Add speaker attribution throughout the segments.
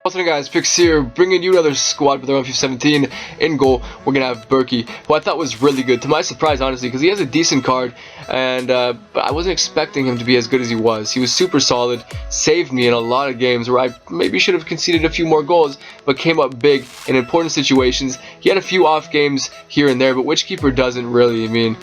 Speaker 1: What's up guys, Pix here, bringing you another squad with our FIFA 17. In goal, we're going to have Berkey, who I thought was really good, to my surprise honestly, because he has a decent card, and but I wasn't expecting him to be as good as he was. He was super solid, saved me in a lot of games where I maybe should have conceded a few more goals, but came up big in important situations. He had a few off games here and there, but which keeper doesn't really? I mean,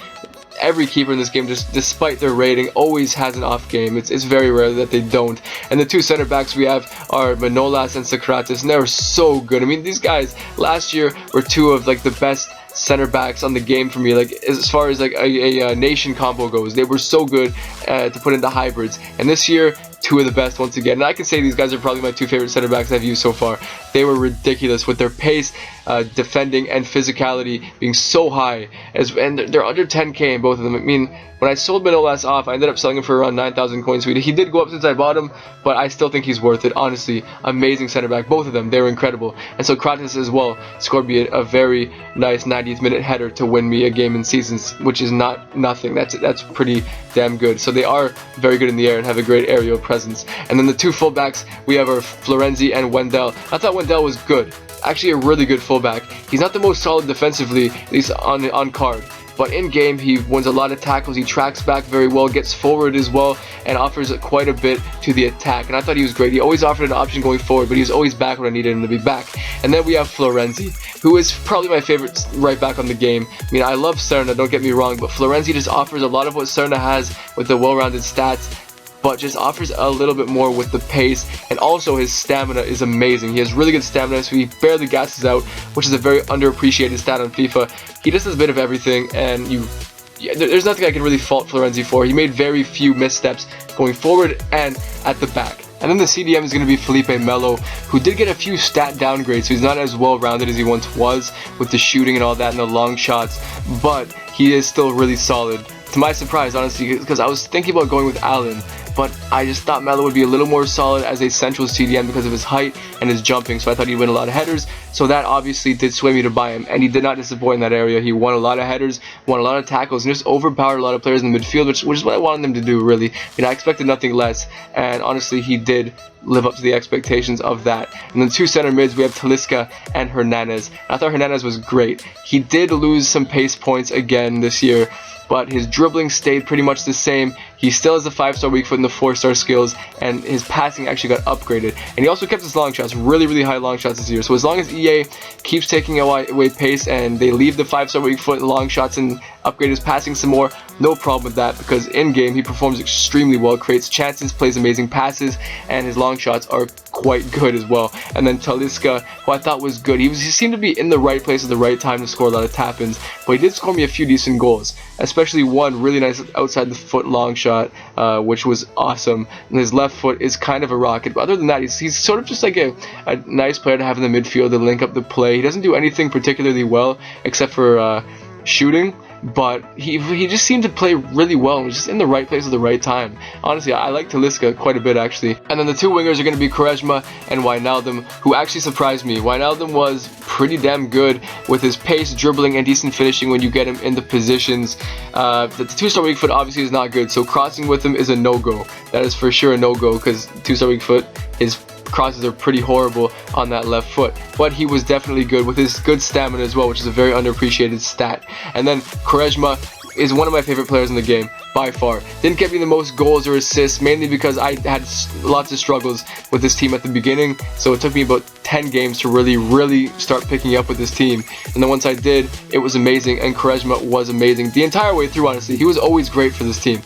Speaker 1: every keeper in this game, just despite their rating, always has an off game. It's very rare that they don't. And the two center backs we have are Manolas and SOKRATIS, and they're so good. I mean, these guys last year were two of like the best center backs on the game for me, like as far as like a nation combo goes. They were so good to put into hybrids, and this year two of the best once again. And I can say these guys are probably my two favorite center backs I've used so far. They were ridiculous with their pace, defending, and physicality being so high. And they're under 10k in both of them. I mean, when I sold Manolas off, I ended up selling him for around 9,000 coins. He did go up since I bought him, but I still think he's worth it. Honestly, amazing center back. Both of them, they were incredible. And so Kratos as well scored me a very nice 90th minute header to win me a game in seasons, which is not nothing. That's pretty damn good. So they are very good in the air and have a great aerial presence. And then the two fullbacks we have are Florenzi and Wendell. I thought Wendell was good. Actually a really good fullback. He's not the most solid defensively, at least on card. But in game, he wins a lot of tackles, he tracks back very well, gets forward as well, and offers quite a bit to the attack. And I thought he was great. He always offered an option going forward, but he was always back when I needed him to be back. And then we have Florenzi, who is probably my favorite right back on the game. I mean, I love Serna, don't get me wrong, but Florenzi just offers a lot of what Serna has with the well-rounded stats, but just offers a little bit more with the pace, and also his stamina is amazing. He has really good stamina, so he barely gasses out, which is a very underappreciated stat on FIFA. He just does a bit of everything, and there's nothing I can really fault Florenzi for. He made very few missteps going forward and at the back. And then the CDM is going to be Felipe Melo, who did get a few stat downgrades, so he's not as well-rounded as he once was with the shooting and all that and the long shots, but he is still really solid. To my surprise, honestly, because I was thinking about going with Allen, but I just thought Melo would be a little more solid as a central CDM because of his height and his jumping, so I thought he'd win a lot of headers, so that obviously did sway me to buy him, and he did not disappoint in that area. He won a lot of headers, won a lot of tackles, and just overpowered a lot of players in the midfield, which is what I wanted him to do, really. I mean, I expected nothing less, and honestly, he did live up to the expectations of that. And then two center mids, we have TALISCA and HERNANES. I thought HERNANES was great. He did lose some pace points again this year, but his dribbling stayed pretty much the same. He still has the 5-star weak foot and the 4-star skills, and his passing actually got upgraded. And he also kept his long shots, really high long shots this year. So as long as EA keeps taking away pace and they leave the 5-star weak foot and long shots and upgrade his passing some more, no problem with that, because in game he performs extremely well, creates chances, plays amazing passes, and his long shots are quite good as well. And then TALISCA, who I thought was good, he seemed to be in the right place at the right time to score a lot of tap-ins, but he did score me a few decent goals, especially one really nice outside the foot long shot, which was awesome. And his left foot is kind of a rocket, but other than that, he's sort of just like a nice player to have in the midfield to link up the play. He doesn't do anything particularly well except for shooting, but he just seemed to play really well and was just in the right place at the right time. Honestly, I like TALISCA quite a bit actually. And then the two wingers are going to be QUARESMA and Wijnaldum, who actually surprised me. Wijnaldum was pretty damn good with his pace, dribbling, and decent finishing when you get him into positions. The 2-star weak foot obviously is not good, so crossing with him is a no-go. That is for sure a no-go, because 2-star weak foot, his crosses are pretty horrible on that left foot, but he was definitely good with his good stamina as well, which is a very underappreciated stat. And then QUARESMA is one of my favorite players in the game by far. Didn't get me the most goals or assists, mainly because I had lots of struggles with this team at the beginning, so it took me about 10 games to really start picking up with this team. And then once I did, it was amazing, and QUARESMA was amazing the entire way through. Honestly, he was always great for this team,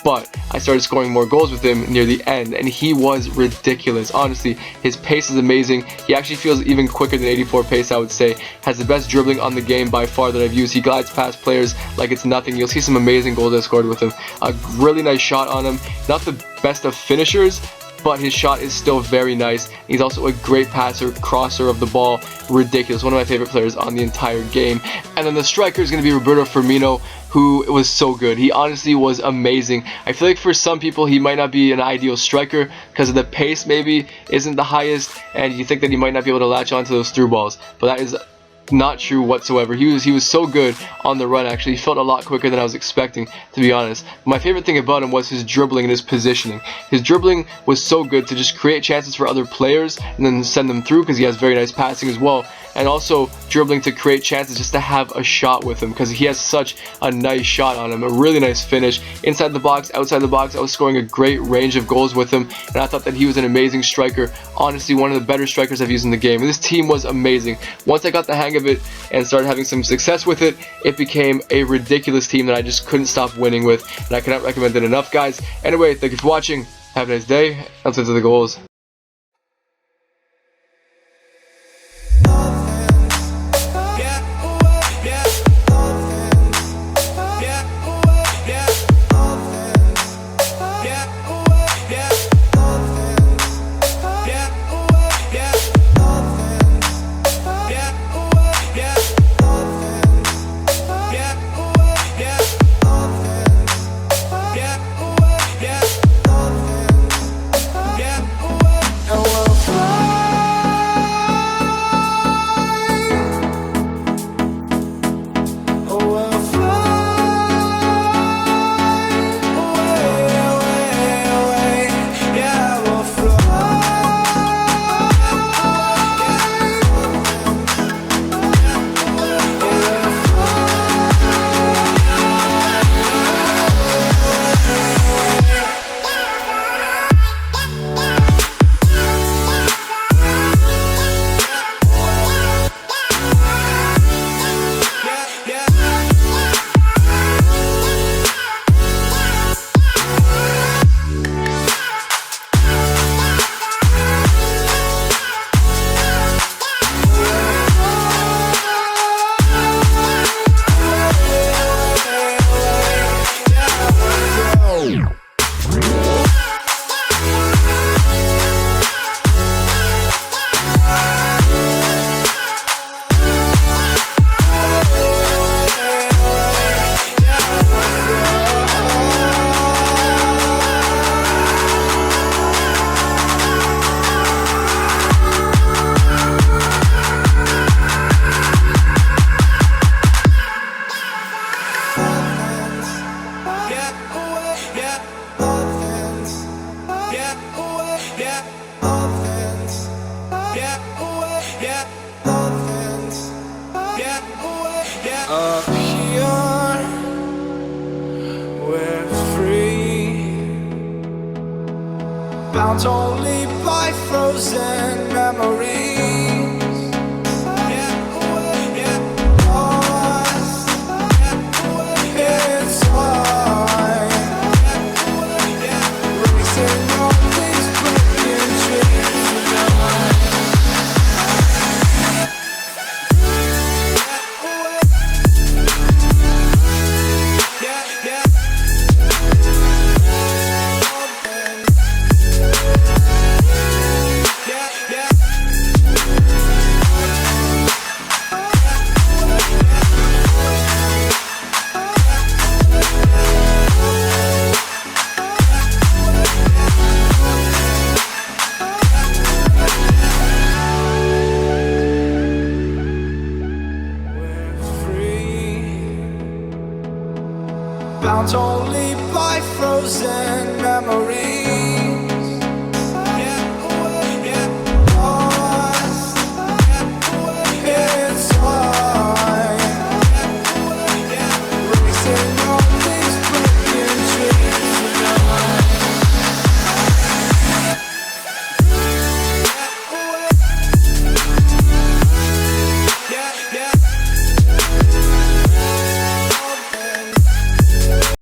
Speaker 1: but I started scoring more goals with him near the end, and he was ridiculous. Honestly, his pace is amazing. He actually feels even quicker than 84 pace, I would say. Has the best dribbling on the game by far that I've used. He glides past players like it's nothing. You'll see some amazing goals I scored with him. A really nice shot on him. Not the best of finishers, but his shot is still very nice. He's also a great passer, crosser of the ball. Ridiculous. One of my favorite players on the entire game. And then the striker is going to be Roberto FIRMINO, who was so good. He honestly was amazing. I feel like for some people he might not be an ideal striker because of the pace maybe isn't the highest, and you think that he might not be able to latch onto those through balls. But that is not true whatsoever. He was so good on the run. Actually, he felt a lot quicker than I was expecting, to be honest. My favorite thing about him was his dribbling and his positioning. His dribbling was so good to just create chances for other players and then send them through, because he has very nice passing as well. And also dribbling to create chances just to have a shot with him, because he has such a nice shot on him, a really nice finish inside the box, outside the box. I was scoring a great range of goals with him, and I thought that he was an amazing striker. Honestly, one of the better strikers I've used in the game. And this team was amazing. Once I got the hang of it and started having some success with it, it became a ridiculous team that I just couldn't stop winning with, and I cannot recommend it enough, guys. Anyway, thank you for watching. Have a nice day. Let's get to the goals.
Speaker 2: Up here, we're free, bound only by frozen memories. Lost inside, racing all these broken dreams tonight. Bound only by frozen memories.